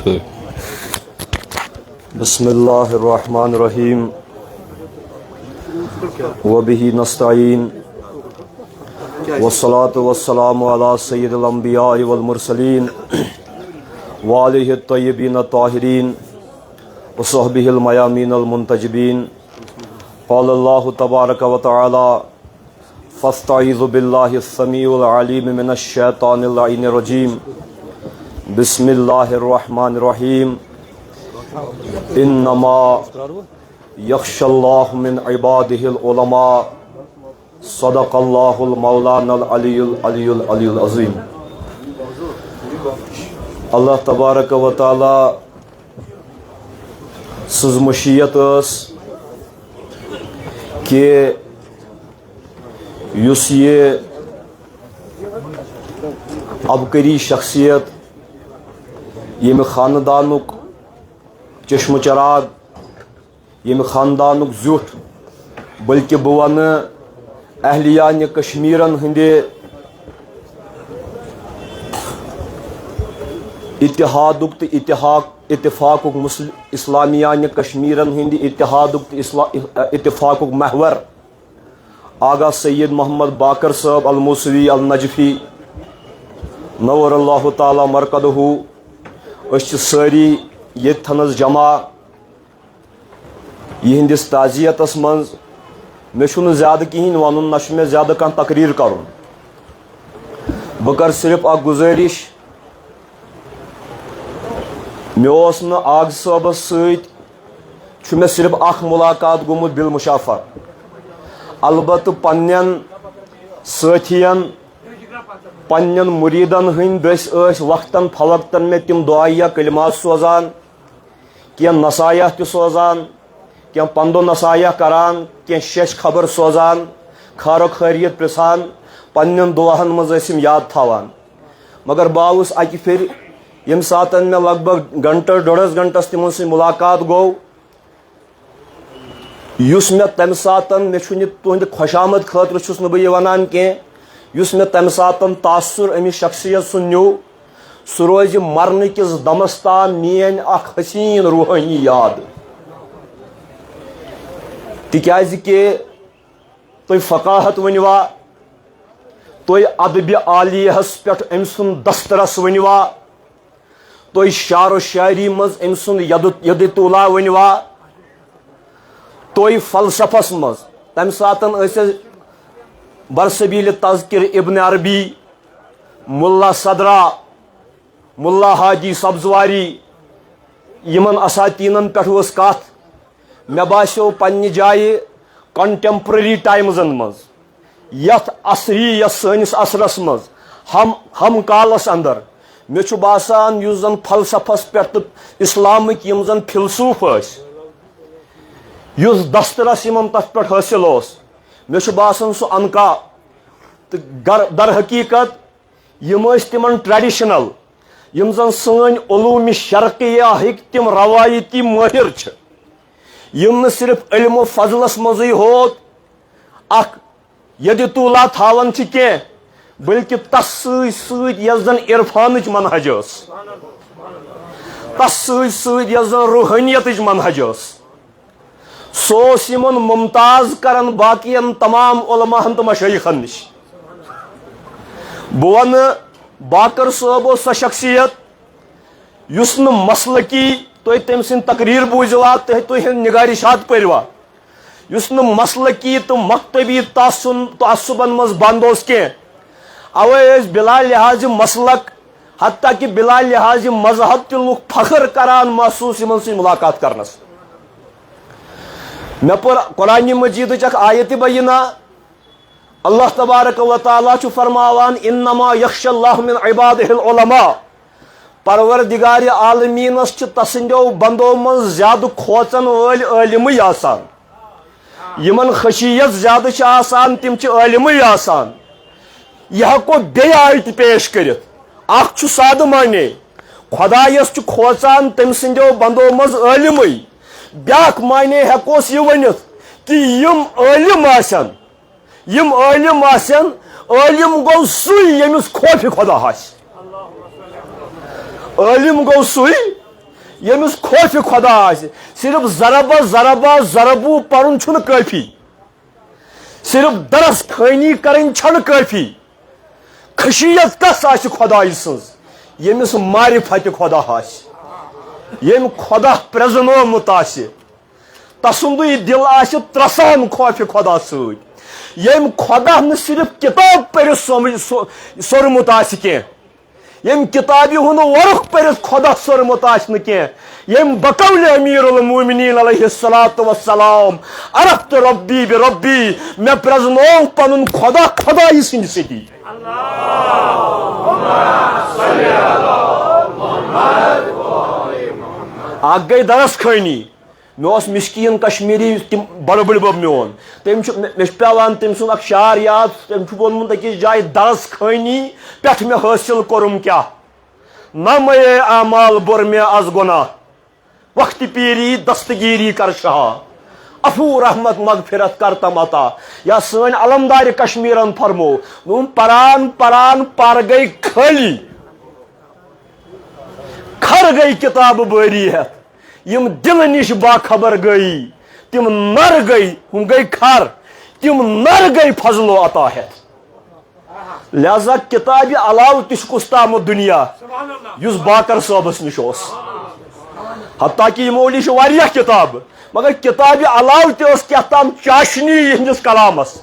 بسم اللہ الرحمن الرحیم وبہ نستعین والصلاة والسلام علی سید الانبیاء والمرسلین وآلہ الطیبین الطاہرین وصحبہ المیامین المنتجبین قال اللہ تبارک و تعالی فاستعیذ باللہ السمیع العلیم من الشیطان اللعین الرجیم بسم اللہ الرحمن الرحیم انما یخش اللہ من عبادہ العلماء صدق اللہ المولانا العلی العظیم. اللہ تبارک و تعالی سز مشیت اس کہ یس یہ عبقری شخصیت یم خاندانک چشم چراغ یم خاندانک زیوٹ بلکہ بہ ون اہلیان کشمیرن ہندے اتحادک تو اتفاقک اسلامیان کشمیرن ہند اتحادک تو اتفاقک محور آغا سید محمد باقر صاحب الموسوی النجفی نور اللہ تعالی مرکدہ اس ساری یتھنس جمع یہندس تعزیتس مز مے زیادہ کہین ون نہ مے زیادہ کان تقریر کرن بہ کر صرف اخ گزارش مے اوس نہ آغ صٲبس سۭتۍ مے صرف اخ ملاقات گومت بالمشافہ البتہ پنن ساتھین پنن مریدن ہند دس وقتاً فوقتاً میں تم دعائیہ کلمات سوزان کی نصائح تہ سوزان کی پندو نصائح کران کی شش خبر سوزان خارو خیریت پرسان پنن دعاہن مزم یاد تھاوان مگر باوس اکہ پھر یم ساتن میں لگ بھگ گھنٹہ ڈوڑس گھنٹس تمن سے ملاقات گو یس میں تمہ ساتن میں تہند خوشامد خاطر چھس نہ بہ ونان کی یس میں تمہ ساتن تاثر امس شخصیت سن نیو سہ روز مرنے کس دمس تام مین اخ حسین روحانی یاد تکیاز کہ تھی فقاہت ونوا تھی ادب عالیہس پہ ام سن دسترس ونوا تھی شعر و شاعری مز ام سن ید طولا ونوا تھی فلسفس مز تمہ ساتن برسبیل تذکر ابن عربی ملا صدرا ملا حاجی سبزواری یمن اساتینن پہ کت مے باسیو پنہ جائے کنٹمپرری ٹائمزن مز یت عصری یس سنس عصرس مز ہم کالس اندر مے چھ باسان یس زن فلسفس پہ اسلامک یم زن فلسوف اس یس دسترس یمن تس پہ حاصل اس مے چھ باسان سہ انکا تو در حقیقت یم تمن ٹریڈیشنل یم زن سن علوم شرقیہ ہک تم روایتی ماہر چھ یم نہ صرف علم و فضلس مزی ہوت اخ ید طولا تھاون چھ کی بلکہ تس سۭتۍ یس زن عرفانچ منہج اس تس سۭتۍ یس زن روحانیتچ منہج اس سوس یمن ممتاز کرن باقین تمام علماءن تو مشایخن نش بہ ون باقر صٲب سۄ شخصیت یس نہ مسلکی تھی تم سن تقریر بوزوا تھی نگارشات پروا یس نہ مسلکی تو مکتبی تعصبن مز بند اس کی اوے بلا لحاظ مسلک حتیٰ کہ بلا لحاظ مذہب تہ لوگ فخر کران محسوس یمن سن ملاقات کرنس مے پر قرآن مجید اخ آیت بینہ اللہ تبارک و تعالیٰ چھ فرماوان انما یخش اللہ من عبادہ العلماء پروردگار عالمینس چھ تسندو بندو من زیادہ کھوچن ول علمی آسان یمن خشیت زیادہ چھ آسان تم چھ علمی آسان یہ ہکو بی آیت پیش کرت اخ چھ سادہ معنی خدایس چھ کھوچان تم سندو بندو من علمی بیاکھ معنی ہیکوس یہ ونت کہ یم عالم آسن عالم گو سوی یمس خوف خدا آس عالم گو سوی یمس خوف خدا آسہِ صرف ضربہ ضربہ ضربو پرن چھُنہٕ کٲفی صرف درس خٲنی کرٕنۍ چھنہٕ کٲفی خشیت کس آسہِ خدایہِ سٕنٛز یمس معرفت خدا آسہِ یم خدا پرزنومُت آسہِ تسُندُے دل آسہِ ترسان خوف خدا سۭتۍ یم خدا نہٕ صرف کتاب پٔرِتھ سورمُت آسہِ کینٛہہ یم کتابہِ ہُنٛد ورق پٔرِتھ خدا سورمُت آسہِ نہٕ کینٛہہ یم بقول امیر المومنین علیہ الصلوۃ والسلام عرفت ربی بربی مےٚ پرزنوو پنُن خدا خدایہِ سٕنٛدِ سۭتی اکھ گٔے درس خٲنی مےٚ اوس مشکین کشمیری تِم بڑٕ بٔڑۍ بب میون تٔمۍ چھُ مےٚ چھُ پیٚوان تٔمۍ سُنٛد اکھ شعر یاد تٔمۍ چھُ ووٚنمُت أکِس جایہِ درس خٲنی پٮ۪ٹھ مےٚ حٲصِل کوٚرُم کیٛاہ نہ مے اعمال بوٚر مےٚ از گۄناہ وقتِ پیٖری دستگیٖری کر شاہ افو رحمت مغفرت کرتم عطا یا سٲنۍ علمدارِ کشمیٖرن فرمو دوٚپُن پران پران پر گٔے خٲلی کھر گٔے کتابہٕ بٲری ہٮ۪تھ یم دل نش باخبر گئی تم نر گئی ہم گئی کھر تم نر گئی فضل و عطا ہٮ۪تھ لہذا کتابہِ علاوٕ تہِ چھُ کُس تامُت دُنیا یُس باقر صٲبس نِش اوس حتیٰ کہ یِمو نِش چھِ واریاہ کِتابہٕ مگر کتابہِ علاوٕ تہِ ٲس کینٛہہ تام چاشنی یِہنٛدِس کلامس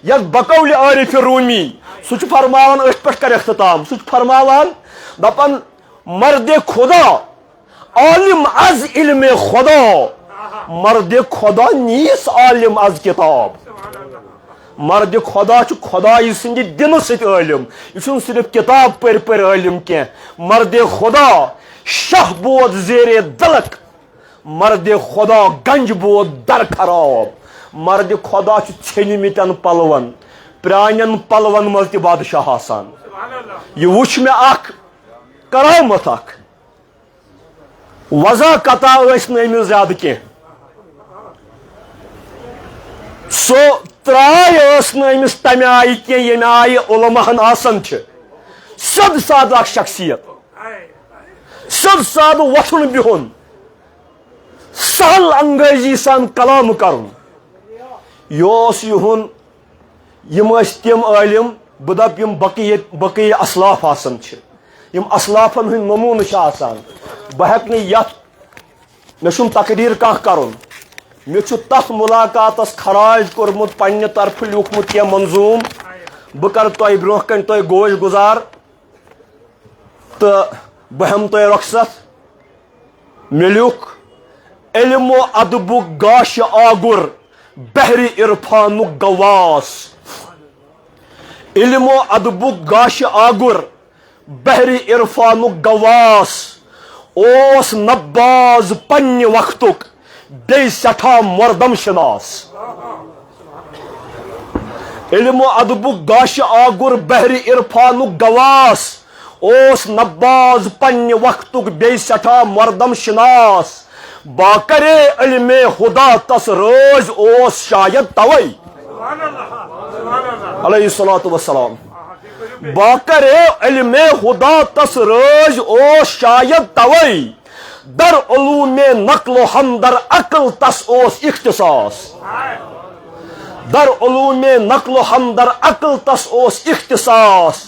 یتھ بقول عارف رومی سُہ چھُ فرماوان أتھۍ پٮ۪ٹھ کر اختتام سُہ چھُ فرماوان دپان مرد خدا عالم از علم خدا مرد خدا نیس عالم از کتاب مرد خدا چھُ خدایہِ سٕنٛدِ دِلہٕ سۭتۍ عٲلِم یہِ چھُنہٕ صرف کتاب پٔرۍ عٲلِم کینٛہہ مرد خدا شاہ بود زیرے دلک مرد خدا گنج بود در خراب مرد خدا چھُ ژھیٚنمٕتٮ۪ن پلون پرانٮ۪ن پلون منٛز تہِ بادشاہ آسان یہِ وٕچھ مےٚ اکھ کرامت اکھ وضا قطع ٲسۍ نہٕ أمِس زیادٕ کینٛہہ سۄ تراے ٲس نہٕ أمِس تمہِ آیہِ کینٛہہ ییٚمہِ آیہِ علماہن آسان چھِ سیوٚد سادٕ اکھ شخصیت سیوٚد سادٕ وۄتھُن بِہُن سہل انگٲزی سان کلام کرُن یہِ اوس یِہُنٛد یِم ٲسۍ تِم عٲلِم بہٕ دپہٕ یِم بقیہ اسلاف آسان چھِ یِم اسلافن ہٕنٛدۍ نموٗنہٕ چھِ آسان بہٕ ہٮ۪کہٕ نہٕ یتھ مےٚ چھُنہٕ تقریٖر کانٛہہ کرُن مےٚ چھُ تتھ مُلاقاتس خراج کوٚرمُت پننہِ طرفہٕ لیوٗکھمُت کینٛہہ منظوٗم بہٕ کرٕ تۄہہِ برونٛہہ کنہِ تۄہہِ گوش گُزار تہٕ بہٕ ہٮ۪مہٕ تۄہہِ رۄخصت مےٚ لیوٗکھ علم و ادبُک گاشہِ آگُر بحرِ عرفانُک گواس علم و ادبُک گاشہِ آگُر بحرِ عرفانُک گواس اوس نباز پننہِ وقتُک بیٚیہِ سٮ۪ٹھاہ مردم شناس علم و ادبُک گاشہِ آگُر بحرِ عرفانُک گواس اوس نباز پننہِ وقتُک بیٚیہِ سٮ۪ٹھاہ مردم شناس باکرے علم خدا تس رٲضۍ اوس شاید توے علیہ الصلوۃ والسلام باکرے علم خدا تس رٲضۍ اوس شاید توے در علوم نقل و ہم در عقل تس اوس اختصاص در علوم نقل و ہم در عقل تس اوس اختصاص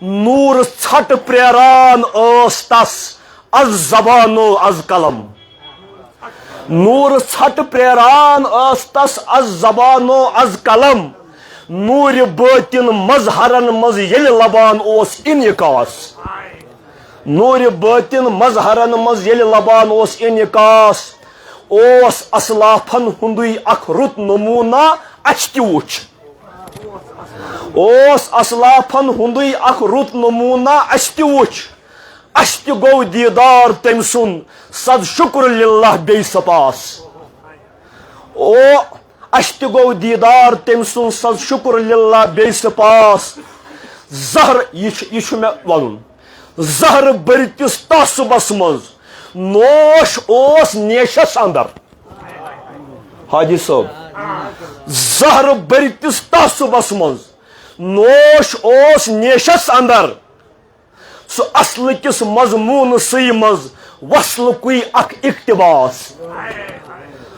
نور ژھٹ پریران ٲس تس از زبان و از قلم نور ژھٹ پریران ٲس تس از زبان و از قلم نور باطن مظہرن منٛز ییٚلہِ لبان اوس انعکاس نور باطن مظہرن منٛز ییٚلہِ لبان اوس انعکاس اوس اسلافن ہُنٛدُے اکھ رُت نموٗنہ اَسہِ تہِ وُچھ اوس اسلافن ہُنٛدُے اکھ رُت نموٗنہ اَسہِ تہِ وُچھ اَسہِ تہِ گوٚو دیٖدار تٔمۍ سُنٛد صد شُکر للہ بیٚیہِ سپاس اَسہِ تہِ گوٚو دیٖدار تٔمۍ سُنٛد صد شُکر للہ بیٚیہِ سپاس زہر یہِ چھُ مےٚ وَنُن زہر بٔرتِس تعصُبس منٛز نوش اوس نیشس اندر حاجی صٲب زہر بٔرتِس تعصُبس منٛز نوش اوس نیشس اندر سو اصل کس مضمون سی مز وصل کوئی اک اقتباس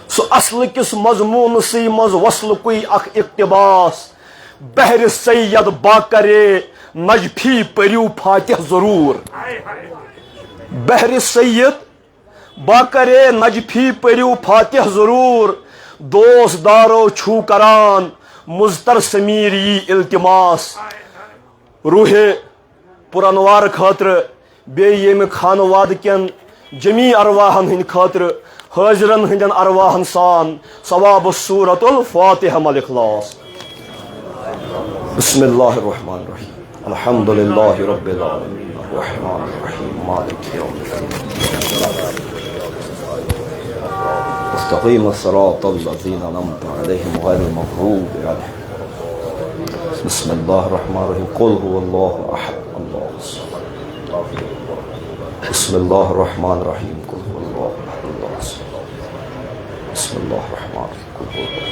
سو اصل کس مضمون سی مز وصل کوئی اک اقتباس بحر سید باکرے نجفی پریو فاتح ضرور بحر سید باکرے نجفی پریو فاتح ضرور دوست دارو چھو کران مزتر سمیر یہ التماس روح پرانوار خاطر بے یم خانواد کن جمی ارواحن ہند خاطر حاضرن ہندن ارواحن سان ثواب سورۃ الفاتحہ الاخلاص بسم اللہ الرحمن الرحیم الحمد للہ رب العالمین الرحمن الرحیم مالک یوم الدین مستقیم الصراط الذین انعمت علیہم غیر المغضوب علیہم بسم اللہ الرحمن الرحیم قل هو اللہ احد اللہ الصمد بسم اللہ الرحمن الرحیم قل هو اللہ احد اللہ الصمد بسم اللہ الرحمن الرحیم قل هو اللہ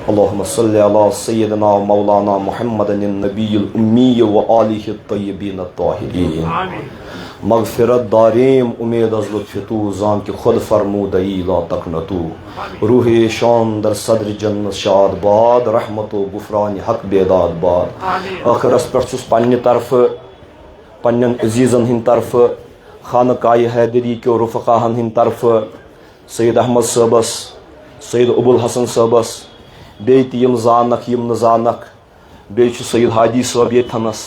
اللہم صلی علی سیدنا مولانا محمد النبی الامی وآلہ الطیبین الطاہرین مغفرت داریم امید از لطف تو زان کہ خود فرمودئی لا تقنطو روح شان در صدر جنت شاد باد رحمت و غفران حق بیداد باد آخرس پر چھس پنہ طرف پنن عزیزن ہن طرف خانقاہ حیدری کے رفقاہن ہن طرف سید احمد صاحبس سید ابو الحسن صاحبس بیت یم زانک یم نزانک بیچ سید حاجی صاحب یتھنس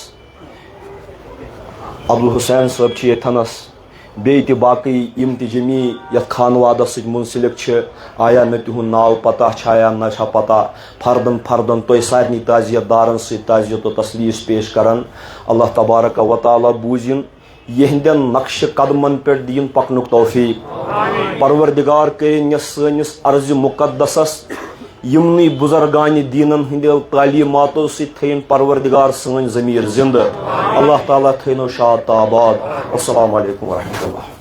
عبد الحسین صاحب چھ یتھنس بیت باقی یم تہ جمی یتھ خانوادس سۭتۍ منسلک چھ آیا مے تہند ناو پتہ چھایا نہ چھا پتہ فردن فردن تۄہہِ سارنٕے تعزیت دارن سۭتۍ تعزیت و تسلیس پیش کران اللہ تبارک و تعالیٰ بوٗزِن یہندین نقش قدمن پہ دین پکنک توفیق پروردگار کرن یس سٲنِس عرض مقدسس یمنی بزرگان دینن ہند تعلیماتو سی تھین پروردگار سن ضمیر زندہ اللہ تعالیٰ تھینو شاد آباد السلام علیکم ورحمۃ اللہ